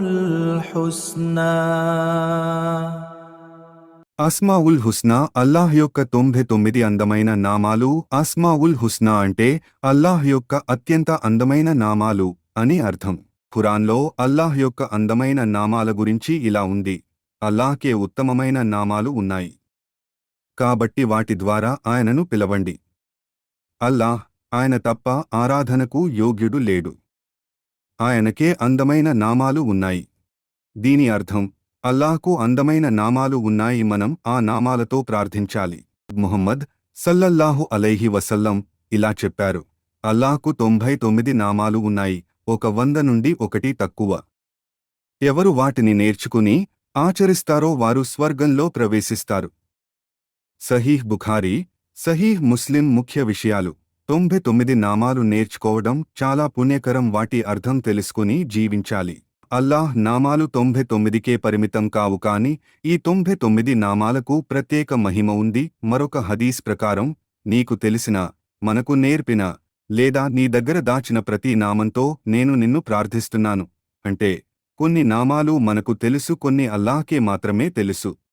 الحسنى. అస్మాఉల్ హుస్నా అల్లాహ్ యొక్క 99 అందమైన నామాలు. అస్మాఉల్ హుస్నా అంటే అల్లాహ్ యొక్క అత్యంత అందమైన నామాలు అని అర్థం. ఖురాన్లో అల్లాహ్ యొక్క అందమైన నామాల గురించి ఇలా ఉంది: అల్లాహ్కే ఉత్తమమైన నామాలు ఉన్నాయి, కాబట్టి వాటి ద్వారా ఆయనను పిలవండి. అల్లాహ్, ఆయన తప్ప ఆరాధనకు యోగ్యుడు లేడు. ఆయనకే అందమైన నామాలు ఉన్నాయి. దీని అర్థం, అల్లాహ్కు అందమైన నామాలు ఉన్నాయి, మనం ఆ నామాలతో ప్రార్థించాలి. ముహమ్మద్ సల్లల్లాహు అలైహి వసల్లం ఇలా చెప్పారు: అల్లాహ్కు 99 నామాలు ఉన్నాయి, 100 నుండి 1 తక్కువ. ఎవరు వాటిని నేర్చుకుని ఆచరిస్తారో వారు స్వర్గంలో ప్రవేశిస్తారు. సహీహ్ బుఖారీ, సహీహ్ ముస్లిం. ముఖ్య విషయాలు: 99 నామాలు నేర్చుకోవడం చాలా పుణ్యకరం. వాటి అర్థం తెలుసుకుని జీవించాలి. అల్లాహ్ నామాలు 99కే పరిమితం కావు, కాని ఈ 99 నామాలకు ప్రత్యేక మహిమ ఉంది. మరొక హదీస్ ప్రకారం, నీకు తెలిసిన, మనకు నేర్పిన లేదా నీ దగ్గర దాచిన ప్రతి నామంతో నేను నిన్ను ప్రార్థిస్తున్నాను. అంటే కొన్ని నామాలు మనకు తెలుసు, కొన్ని అల్లాహ్కే మాత్రమే తెలుసు.